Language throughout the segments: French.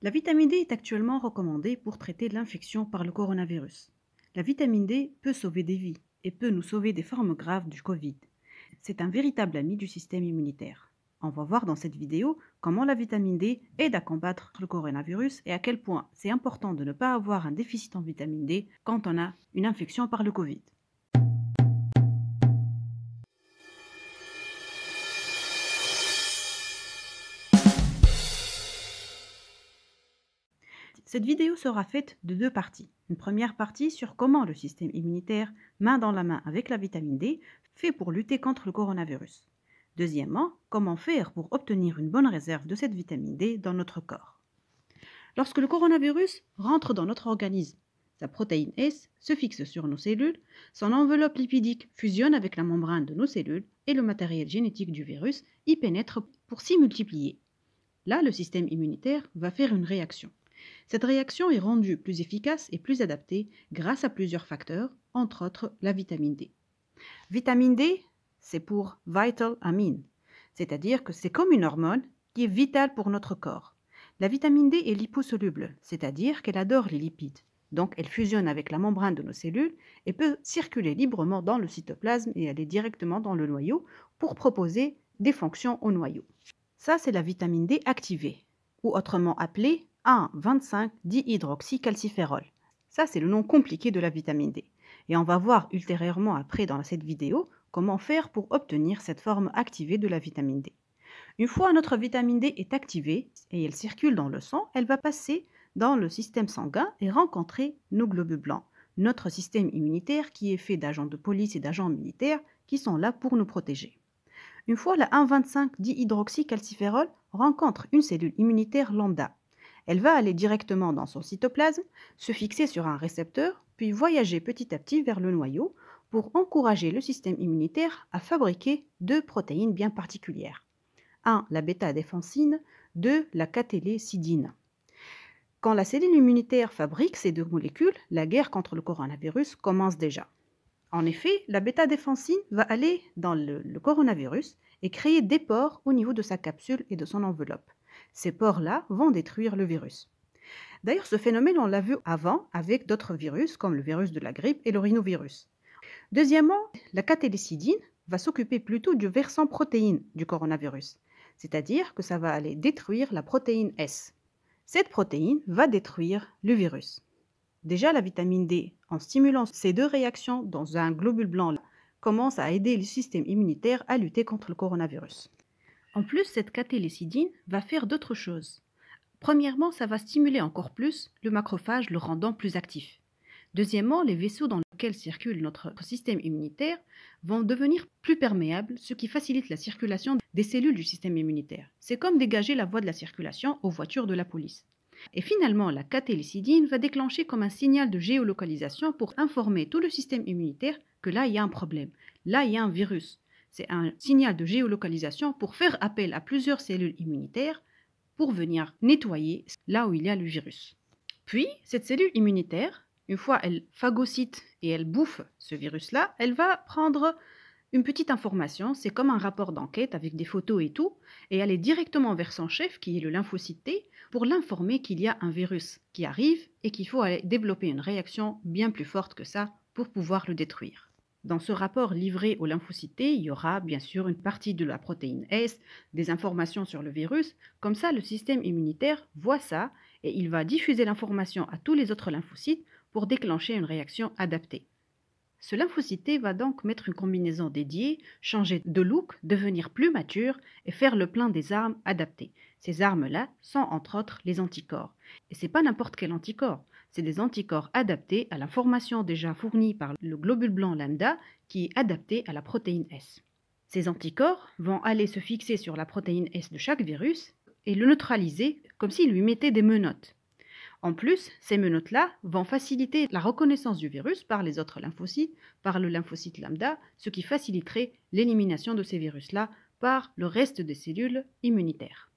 La vitamine D est actuellement recommandée pour traiter l'infection par le coronavirus. La vitamine D peut sauver des vies et peut nous sauver des formes graves du Covid. C'est un véritable ami du système immunitaire. On va voir dans cette vidéo comment la vitamine D aide à combattre le coronavirus et à quel point c'est important de ne pas avoir un déficit en vitamine D quand on a une infection par le Covid. Cette vidéo sera faite de deux parties. Une première partie sur comment le système immunitaire, main dans la main avec la vitamine D, fait pour lutter contre le coronavirus. Deuxièmement, comment faire pour obtenir une bonne réserve de cette vitamine D dans notre corps. Lorsque le coronavirus rentre dans notre organisme, sa protéine S se fixe sur nos cellules, son enveloppe lipidique fusionne avec la membrane de nos cellules et le matériel génétique du virus y pénètre pour s'y multiplier. Là, le système immunitaire va faire une réaction. Cette réaction est rendue plus efficace et plus adaptée grâce à plusieurs facteurs, entre autres la vitamine D. Vitamine D, c'est pour vital amine, c'est-à-dire que c'est comme une hormone qui est vitale pour notre corps. La vitamine D est liposoluble, c'est-à-dire qu'elle adore les lipides. Donc elle fusionne avec la membrane de nos cellules et peut circuler librement dans le cytoplasme et aller directement dans le noyau pour proposer des fonctions au noyau. Ça, c'est la vitamine D activée, ou autrement appelée 1,25-dihydroxycalciférol. Ça, c'est le nom compliqué de la vitamine D. Et on va voir ultérieurement après dans cette vidéo comment faire pour obtenir cette forme activée de la vitamine D. Une fois notre vitamine D est activée et elle circule dans le sang, elle va passer dans le système sanguin et rencontrer nos globules blancs, notre système immunitaire qui est fait d'agents de police et d'agents militaires qui sont là pour nous protéger. Une fois la 1,25-dihydroxycalciférol rencontre une cellule immunitaire lambda, elle va aller directement dans son cytoplasme, se fixer sur un récepteur, puis voyager petit à petit vers le noyau pour encourager le système immunitaire à fabriquer deux protéines bien particulières. 1. La bêta-défensine, 2. La catélécidine. Quand la cellule immunitaire fabrique ces deux molécules, la guerre contre le coronavirus commence déjà. En effet, la bêta-défensine va aller dans le coronavirus et créer des pores au niveau de sa capsule et de son enveloppe. Ces pores-là vont détruire le virus. D'ailleurs, ce phénomène, on l'a vu avant avec d'autres virus, comme le virus de la grippe et le rhinovirus. Deuxièmement, la catélécidine va s'occuper plutôt du versant protéine du coronavirus, c'est-à-dire que ça va aller détruire la protéine S. Cette protéine va détruire le virus. Déjà, la vitamine D, en stimulant ces deux réactions dans un globule blanc, commence à aider le système immunitaire à lutter contre le coronavirus. En plus, cette catélécidine va faire d'autres choses. Premièrement, ça va stimuler encore plus le macrophage, le rendant plus actif. Deuxièmement, les vaisseaux dans lesquels circule notre système immunitaire vont devenir plus perméables, ce qui facilite la circulation des cellules du système immunitaire. C'est comme dégager la voie de la circulation aux voitures de la police. Et finalement, la catélécidine va déclencher comme un signal de géolocalisation pour informer tout le système immunitaire que là, il y a un problème, là, il y a un virus. C'est un signal de géolocalisation pour faire appel à plusieurs cellules immunitaires pour venir nettoyer là où il y a le virus. Puis, cette cellule immunitaire, une fois elle phagocyte et elle bouffe ce virus-là, elle va prendre une petite information, c'est comme un rapport d'enquête avec des photos et tout, et aller directement vers son chef, qui est le lymphocyte T, pour l'informer qu'il y a un virus qui arrive et qu'il faut aller développer une réaction bien plus forte que ça pour pouvoir le détruire. Dans ce rapport livré au lymphocyte T, il y aura bien sûr une partie de la protéine S, des informations sur le virus. Comme ça, le système immunitaire voit ça et il va diffuser l'information à tous les autres lymphocytes pour déclencher une réaction adaptée. Ce lymphocyte T va donc mettre une combinaison dédiée, changer de look, devenir plus mature et faire le plein des armes adaptées. Ces armes-là sont entre autres les anticorps. Et ce n'est pas n'importe quel anticorps. C'est des anticorps adaptés à l'information déjà fournie par le globule blanc lambda qui est adapté à la protéine S. Ces anticorps vont aller se fixer sur la protéine S de chaque virus et le neutraliser comme s'il lui mettait des menottes. En plus, ces menottes-là vont faciliter la reconnaissance du virus par les autres lymphocytes, par le lymphocyte lambda, ce qui faciliterait l'élimination de ces virus-là par le reste des cellules immunitaires.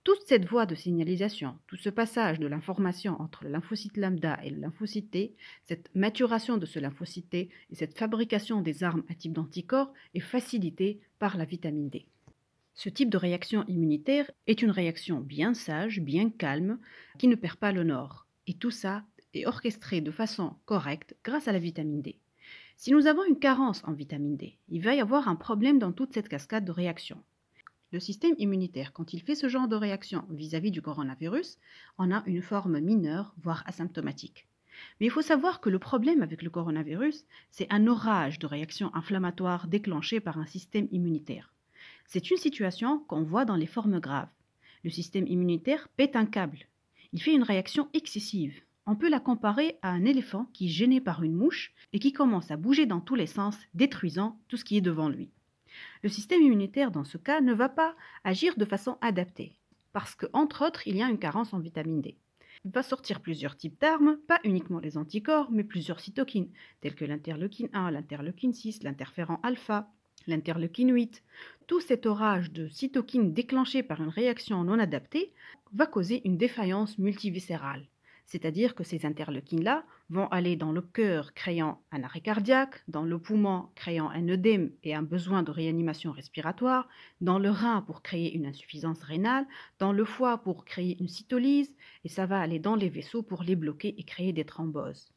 Toute cette voie de signalisation, tout ce passage de l'information entre le lymphocyte lambda et le lymphocyte T, cette maturation de ce lymphocyte T et cette fabrication des armes à type d'anticorps est facilitée par la vitamine D. Ce type de réaction immunitaire est une réaction bien sage, bien calme, qui ne perd pas le nord. Et tout ça est orchestré de façon correcte grâce à la vitamine D. Si nous avons une carence en vitamine D, il va y avoir un problème dans toute cette cascade de réactions. Le système immunitaire, quand il fait ce genre de réaction vis-à-vis du coronavirus, en a une forme mineure, voire asymptomatique. Mais il faut savoir que le problème avec le coronavirus, c'est un orage de réactions inflammatoires déclenchées par un système immunitaire. C'est une situation qu'on voit dans les formes graves. Le système immunitaire pète un câble. Il fait une réaction excessive. On peut la comparer à un éléphant qui est gêné par une mouche et qui commence à bouger dans tous les sens, détruisant tout ce qui est devant lui. Le système immunitaire, dans ce cas, ne va pas agir de façon adaptée, parce qu'entre autres, il y a une carence en vitamine D. Il va sortir plusieurs types d'armes, pas uniquement les anticorps, mais plusieurs cytokines, telles que l'interleukine 1, l'interleukine 6, l'interféron alpha, l'interleukine 8. Tout cet orage de cytokines déclenché par une réaction non adaptée va causer une défaillance multiviscérale. C'est-à-dire que ces interleukines-là vont aller dans le cœur créant un arrêt cardiaque, dans le poumon créant un œdème et un besoin de réanimation respiratoire, dans le rein pour créer une insuffisance rénale, dans le foie pour créer une cytolyse, et ça va aller dans les vaisseaux pour les bloquer et créer des thromboses.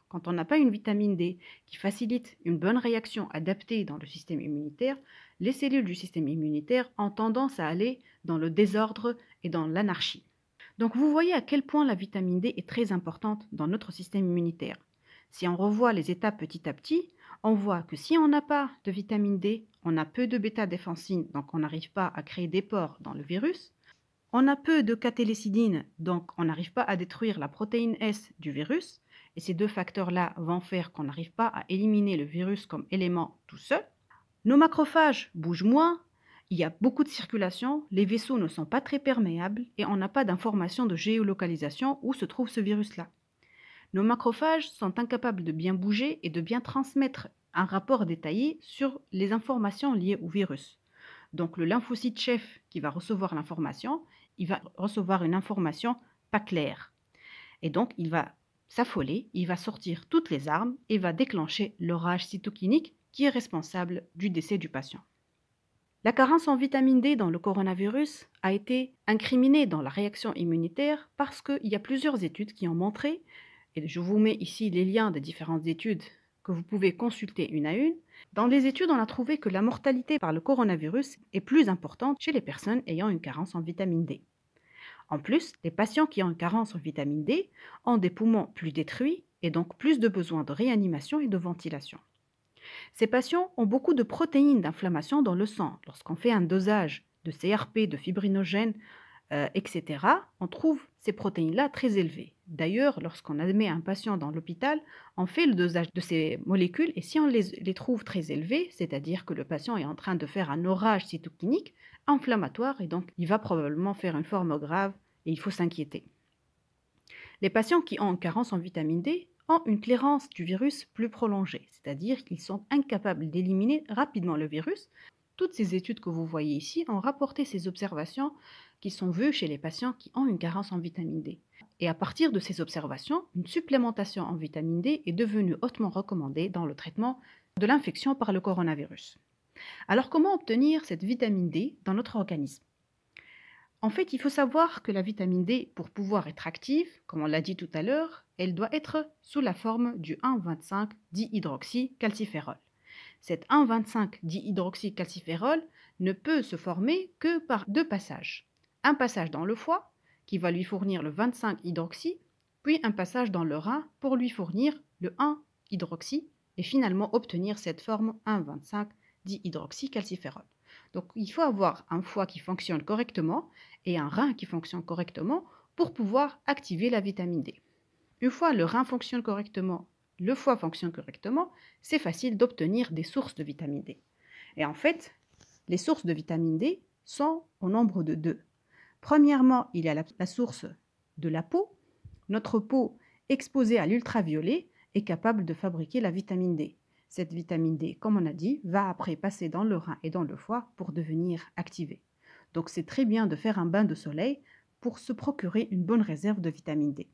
Quand on n'a pas une vitamine D qui facilite une bonne réaction adaptée dans le système immunitaire, les cellules du système immunitaire ont tendance à aller dans le désordre et dans l'anarchie. Donc vous voyez à quel point la vitamine D est très importante dans notre système immunitaire. Si on revoit les étapes petit à petit, on voit que si on n'a pas de vitamine D, on a peu de bêta-défensine, donc on n'arrive pas à créer des pores dans le virus. On a peu de catélécidine, donc on n'arrive pas à détruire la protéine S du virus. Et ces deux facteurs-là vont faire qu'on n'arrive pas à éliminer le virus comme élément tout seul. Nos macrophages bougent moins. Il y a beaucoup de circulation, les vaisseaux ne sont pas très perméables et on n'a pas d'information de géolocalisation où se trouve ce virus-là. Nos macrophages sont incapables de bien bouger et de bien transmettre un rapport détaillé sur les informations liées au virus. Donc le lymphocyte chef qui va recevoir l'information, il va recevoir une information pas claire. Et donc il va s'affoler, il va sortir toutes les armes et va déclencher l'orage cytokinique qui est responsable du décès du patient. La carence en vitamine D dans le coronavirus a été incriminée dans la réaction immunitaire parce qu'il y a plusieurs études qui ont montré, et je vous mets ici les liens des différentes études que vous pouvez consulter une à une. Dans les études, on a trouvé que la mortalité par le coronavirus est plus importante chez les personnes ayant une carence en vitamine D. En plus, les patients qui ont une carence en vitamine D ont des poumons plus détruits et donc plus de besoins de réanimation et de ventilation. Ces patients ont beaucoup de protéines d'inflammation dans le sang. Lorsqu'on fait un dosage de CRP, de fibrinogène, etc., on trouve ces protéines-là très élevées. D'ailleurs, lorsqu'on admet un patient dans l'hôpital, on fait le dosage de ces molécules et si on les trouve très élevées, c'est-à-dire que le patient est en train de faire un orage cytokinique inflammatoire et donc il va probablement faire une forme grave et il faut s'inquiéter. Les patients qui ont une carence en vitamine D ont une clairance du virus plus prolongée, c'est-à-dire qu'ils sont incapables d'éliminer rapidement le virus. Toutes ces études que vous voyez ici ont rapporté ces observations qui sont vues chez les patients qui ont une carence en vitamine D. Et à partir de ces observations, une supplémentation en vitamine D est devenue hautement recommandée dans le traitement de l'infection par le coronavirus. Alors comment obtenir cette vitamine D dans notre organisme ? En fait, il faut savoir que la vitamine D, pour pouvoir être active, comme on l'a dit tout à l'heure, elle doit être sous la forme du 1,25-dihydroxycalciférol. Cet 1,25-dihydroxycalciférol ne peut se former que par deux passages. Un passage dans le foie, qui va lui fournir le 25-hydroxy, puis un passage dans le rein pour lui fournir le 1-hydroxy, et finalement obtenir cette forme 1,25-dihydroxycalciférol. Donc il faut avoir un foie qui fonctionne correctement et un rein qui fonctionne correctement pour pouvoir activer la vitamine D. Une fois le rein fonctionne correctement, le foie fonctionne correctement, c'est facile d'obtenir des sources de vitamine D. Et en fait, les sources de vitamine D sont au nombre de deux. Premièrement, il y a la source de la peau. Notre peau exposée à l'ultraviolet est capable de fabriquer la vitamine D. Cette vitamine D, comme on a dit, va après passer dans le rein et dans le foie pour devenir activée. Donc c'est très bien de faire un bain de soleil pour se procurer une bonne réserve de vitamine D.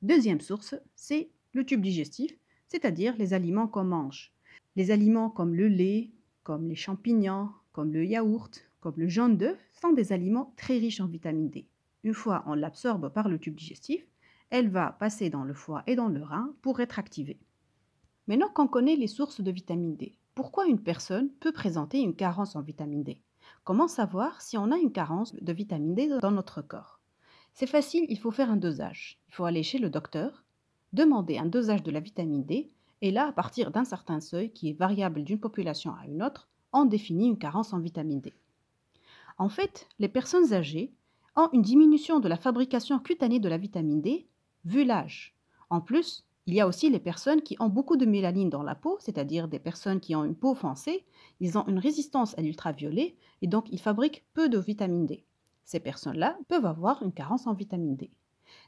Deuxième source, c'est le tube digestif, c'est-à-dire les aliments qu'on mange. Les aliments comme le lait, comme les champignons, comme le yaourt, comme le jaune d'œuf, sont des aliments très riches en vitamine D. Une fois on l'absorbe par le tube digestif, elle va passer dans le foie et dans le rein pour être activée. Maintenant qu'on connaît les sources de vitamine D, pourquoi une personne peut présenter une carence en vitamine D? Comment savoir si on a une carence de vitamine D dans notre corps? C'est facile, il faut faire un dosage. Il faut aller chez le docteur, demander un dosage de la vitamine D, et là, à partir d'un certain seuil qui est variable d'une population à une autre, on définit une carence en vitamine D. En fait, les personnes âgées ont une diminution de la fabrication cutanée de la vitamine D, vu l'âge. En plus, il y a aussi les personnes qui ont beaucoup de mélanine dans la peau, c'est-à-dire des personnes qui ont une peau foncée, ils ont une résistance à l'ultraviolet et donc ils fabriquent peu de vitamine D. Ces personnes-là peuvent avoir une carence en vitamine D.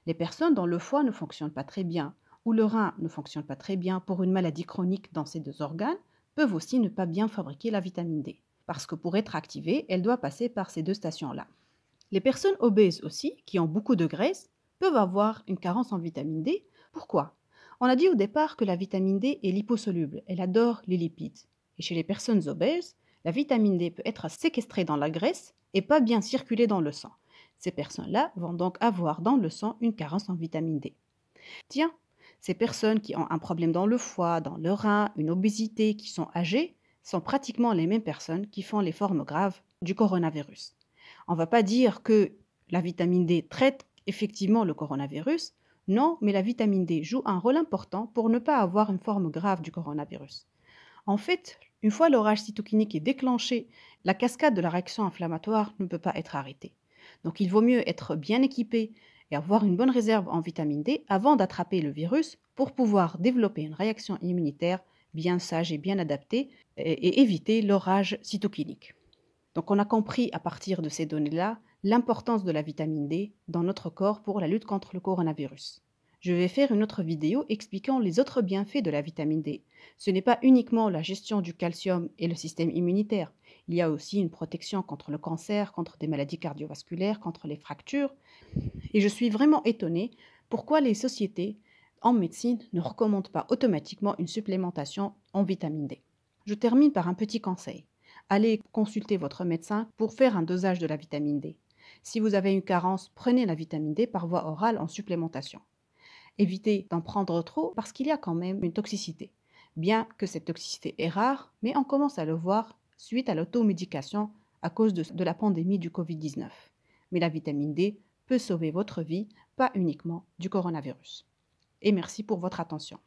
Les personnes dont le foie ne fonctionne pas très bien ou le rein ne fonctionne pas très bien pour une maladie chronique dans ces deux organes peuvent aussi ne pas bien fabriquer la vitamine D, parce que pour être activée, elle doit passer par ces deux stations-là. Les personnes obèses aussi, qui ont beaucoup de graisse, peuvent avoir une carence en vitamine D. Pourquoi? On a dit au départ que la vitamine D est liposoluble, elle adore les lipides. Et chez les personnes obèses, la vitamine D peut être séquestrée dans la graisse et pas bien circuler dans le sang. Ces personnes-là vont donc avoir dans le sang une carence en vitamine D. Tiens, ces personnes qui ont un problème dans le foie, dans le rein, une obésité, qui sont âgées, sont pratiquement les mêmes personnes qui font les formes graves du coronavirus. On ne va pas dire que la vitamine D traite effectivement le coronavirus. Non, mais la vitamine D joue un rôle important pour ne pas avoir une forme grave du coronavirus. En fait, une fois l'orage cytokinique est déclenché, la cascade de la réaction inflammatoire ne peut pas être arrêtée. Donc il vaut mieux être bien équipé et avoir une bonne réserve en vitamine D avant d'attraper le virus pour pouvoir développer une réaction immunitaire bien sage et bien adaptée et éviter l'orage cytokinique. Donc on a compris à partir de ces données-là l'importance de la vitamine D dans notre corps pour la lutte contre le coronavirus. Je vais faire une autre vidéo expliquant les autres bienfaits de la vitamine D. Ce n'est pas uniquement la gestion du calcium et le système immunitaire. Il y a aussi une protection contre le cancer, contre des maladies cardiovasculaires, contre les fractures. Et je suis vraiment étonnée pourquoi les sociétés en médecine ne recommandent pas automatiquement une supplémentation en vitamine D. Je termine par un petit conseil. Allez consulter votre médecin pour faire un dosage de la vitamine D. Si vous avez une carence, prenez la vitamine D par voie orale en supplémentation. Évitez d'en prendre trop parce qu'il y a quand même une toxicité. Bien que cette toxicité est rare, mais on commence à le voir suite à l'automédication à cause de la pandémie du Covid-19. Mais la vitamine D peut sauver votre vie, pas uniquement du coronavirus. Et merci pour votre attention.